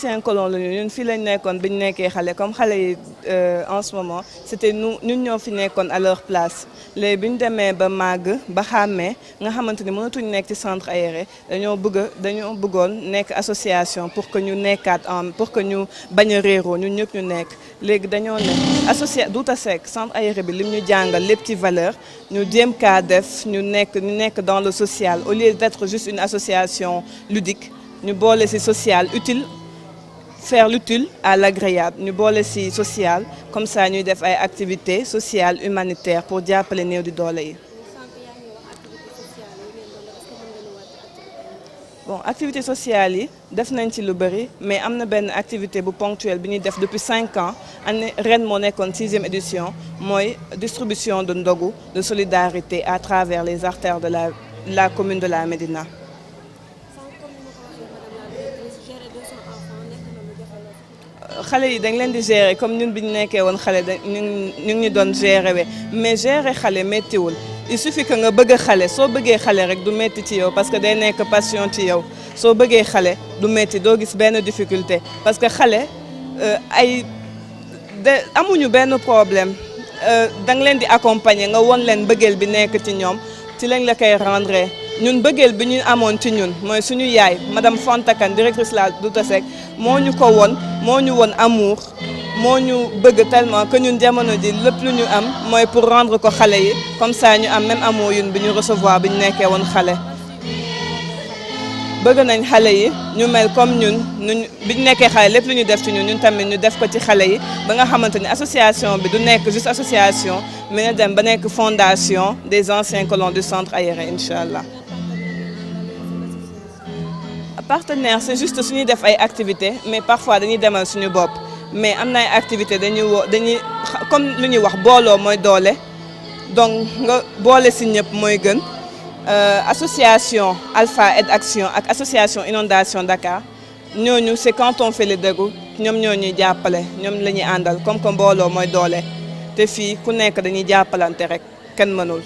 anciens colons la ñun fii lañ nekkoon bi ñu nekkee xale comme xale yi en ce moment c'était ñun ñoo fi nekkoon à leur place léegi bi ñu demee ba màgg ba xàmmee nga xamante ni mënatuñ nekk ci centre aéré dañoo bëggoon nekk association pour que ñu nekkaat pour que ñu bañ a réeroo ñun ñëpp ñu nekk léegi dañoo ne Douta Seck centre aéré bi lim ñu jàngal lépp ci valeur ñu jéem kaa def ñu nekk dans le social au lieu d'être juste une association ludique ñu boole ci social utile faire l'utile à l'agréable ñu boole ci social comme ça ñuy def ay activités sociales humanitaires pour jàppale néew di doole yi. Bon activité sociale yi def nañ ci lu bari mais am na benn activité bu ponctuelle bi ñuy def depuis 5 ans année ren moo nekkoon 6e édition mooy distribution de ndogu de solidarité à travers les artères de la commune de la Médina. xale yi dañ leen di gérer comme ñun bi ñu nekkee woon xale ñu ngi doon gérer we mais gérer xale méttiwul il suffit que nga bëgg xale soo bëggee xale rek du métti ci yow parce que day nekk passion ci yow soo bëggee xale du métti doo gis benn difficulté parce que xale amuñu benn problème da nga leen di accompagner nga won leen bëggeel bi nekk ci ñoom ci lañ la koy rendre ñun bëggeel bi ñu amoon ci ñun mooy suñu yaay madame Fontakan directrice la Douta Seck moo ñu won amour moo ñu bëgg tellement que ñun jamono ji lépp lu ñu am mooy pour rendre ko xale yi comme ça ñu am même amour yun bi ñu recevoir bi ñu nekkee woon xale. bëgg nañ xale yi ñu mel comme ñun bi ñu nekkee xale lépp lu ñu def ci ñun tamit ñu def ko ci xale yi ba nga xamante ni association bi du nekk juste association mais na dem ba nekk fondation des anciens colons du centre aéré incha allah. Partenaire c'est juste suñuy def ay activités mais parfois dañuy demal suñu bopp mais am na ay activités dañuy comme lu ñuy wax booloo mooy doole donc nga boole si ñëpp mooy gën association Alpha Aide Action ak association Inondation Dakar ñooñu c'est quand on fait les dégâts ñoom ñoo ñuy jàppale ñoom la ñuy àndal comme que mbooloo mooy doole te fii ku nekk dañuy jàppalante rek kenn mënul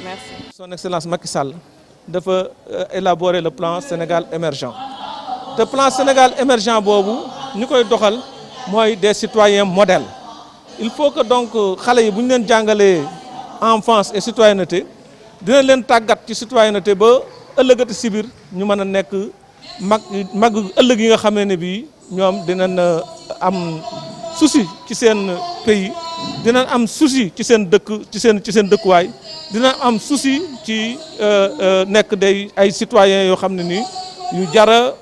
merci. Son Excellence Macky Sall dafa élaborer le plan Sénégal émergent te plan Sénégal émergent boobu ñu koy doxal mooy des citoyens modèles il faut que donc xale yi bu ñu leen jàngalee enfance et citoyenneté dina leen tàggat ci citoyenneté ba ëllëgati si biir ñu mën a nekk mag ëllëg yi nga xam ne bii ñoom dinañ am souci ci seen pays dinañ am souci ci seen dëkk ci seen dëkkuwaay dina am souci ci nekk day ay citoyens yoo xam ne nii yu jara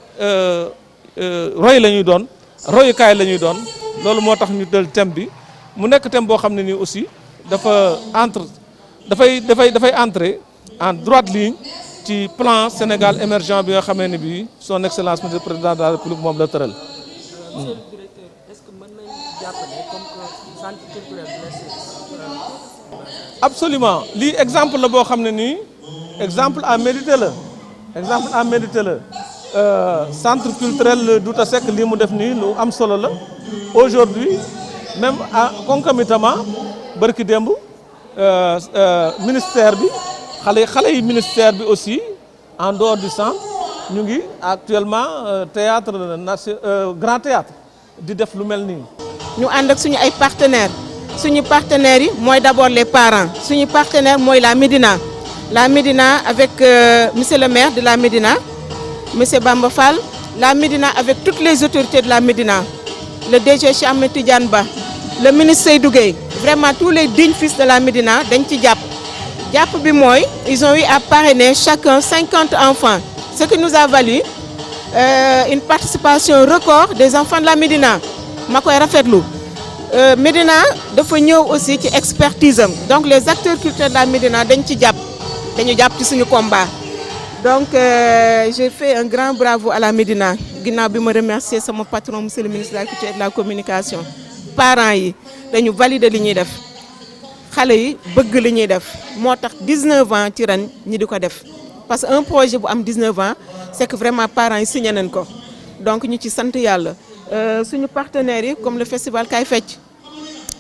roy la ñuy doon royukaay la ñuy doon loolu moo tax ñu del thème bi mu nekk thème boo xam ne nii aussi dafay entrer en droite ligne ci plan Sénégal émergent bi nga xamee ne bii son excellence monsieur le président de la République moom la tëral. Monsieur le directeur, est-ce que mën nañu jàpp ne comme que centre culturel absolument lii exemple la boo xam ne nii exemple à méditer la centre culturel Douta Seck lii mu def nii lu am solo la aujourd'hui même concomitamment bërki démb ministère bi xale yi ministère bi aussi en dehors du centre ñu ngi actuellement théâtre grand théâtre di def lu mel nii. ñu ànd ak suñu ay partenaires suñu partenaires yi mooy d'abord les parents suñu partenaire mooy la Médina avec monsieur le maire de la Médina monsieur Bamba Fall la Médina avec toutes les autorités de la Médina le DG Cheikh Ahmed Tidiane Ba le ministre Seydou Gueye vraiment tous les dignes fils de la Médina dañ ci jàpp bi mooy ils ont eu à parrainer chacun 50 enfants ce qui nous a valu une participation record des enfants de la Médina ma koy rafetlu Médina dafa ñëw aussi ci expertise am donc les acteurs culturels de la Médina dañu jàpp ci suñu combat donc j'ai fait un grand bravo à la Médina ginnaaw bi ma remercier sama patron monsieur le ministre de la culture et de la communication parents yi dañu valider li ñuy def xale yi bëgg li ñuy def moo tax 19 ans ci ren ñi di ko def parce que un projet bu am 19 ans c'est que vraiment parents yi signé nañ ko donc ñu ci sant yàlla suñu partenaires yi comme le festival Kaay Fecc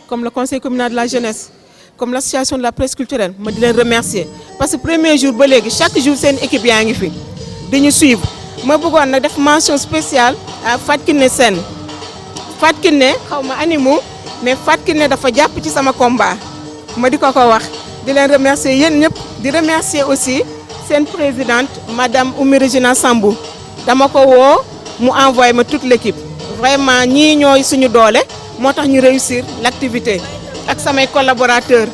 comme le conseil communal de la jeunesse comme l'association de la presse culturelle ma di leen remercier parce que premier jour ba léegi chaque jour seen équipe yaa ngi fi di ñu suivre ma bëggoon nag def mention spéciale à Fatou Kiné Sène. Fatou Kiné xaw ma animu mais Fatou Kiné dafa jàpp ci sama combat ma di ko wax di leen remercier yéen ñëpp di remercier aussi seen présidente madame Oumy Régina Sambou dama ko woo mu envoyé ma toute l'équipe vraiment ñii ñooy suñu doole moo tax ñu réussir l'activité ak samay collaborateurs.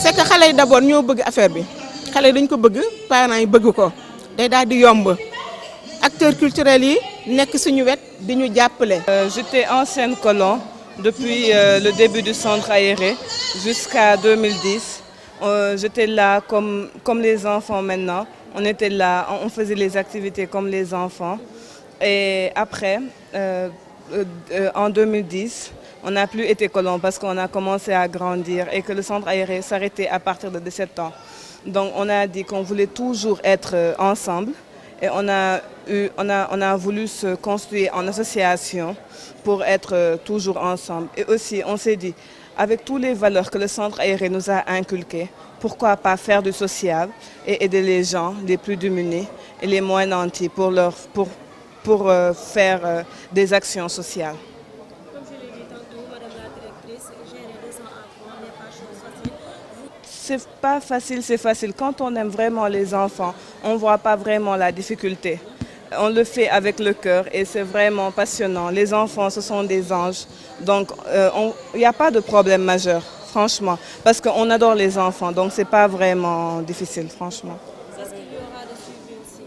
C'est que xale yi d'abord ñoo bëgg affaire bi xale yi dañ ko bëgg parents yi bëgg ko day daal di yomb acteurs culturels yi nekk suñu wet di ñu jàppale. J'étais ancienne colon depuis le début du centre aéré jusqu'à 2010. J'étais là comme les enfants maintenant. On était là, on faisait les activités comme les enfants. Et après, en 2010, on n'a plus été colon parce qu'on a commencé à grandir et que le centre aéré s'arrêtait à partir de 17 ans. Donc on a dit qu'on voulait toujours être ensemble et on a voulu se construire en association pour être toujours ensemble. Et aussi on s'est dit, avec toutes les valeurs que le centre aéré nous a inculquées, pourquoi pas faire du social et aider les gens les plus démunis et les moins nantis pour faire des actions sociales. Comme je l'ai dit tantôt, Madame la Directrice, gérer 200 enfants n'est pas chose facile. C'est pas facile, c'est facile. Quand on aime vraiment les enfants, on ne voit pas vraiment la difficulté. On le fait avec le cœur et c'est vraiment passionnant. Les enfants, ce sont des anges. Donc, il n'y a pas de problème majeur, franchement. Parce qu'on adore les enfants, donc ce n'est pas vraiment difficile, franchement. Est-ce qu'il y aura des suivis aussi?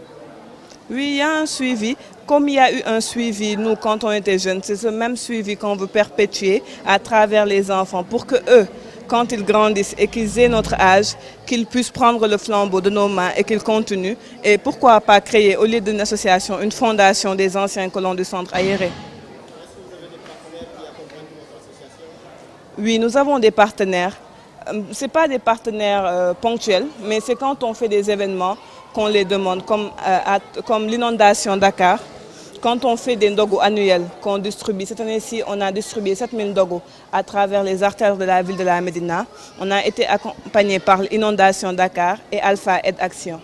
Oui, il y a un suivi. Comme il y a eu un suivi, nous, quand on était jeunes, c'est ce même suivi qu'on veut perpétuer à travers les enfants pour que eux, quand ils grandissent et qu'ils aient notre âge, qu'ils puissent prendre le flambeau de nos mains et qu'ils continuent. Et pourquoi pas créer, au lieu d'une association, une fondation des anciens colons du centre aéré. Oui, nous avons des partenaires. Ce n'est pas des partenaires ponctuels, mais c'est quand on fait des événements qu'on les demande, comme l'inondation Dakar. Quand on fait des ndogos annuels qu'on distribue, cette année-ci, on a distribué 7000 ndogos à travers les artères de la ville de la Médina. On a été accompagné par l'inondation Dakar et Alpha Aide Action.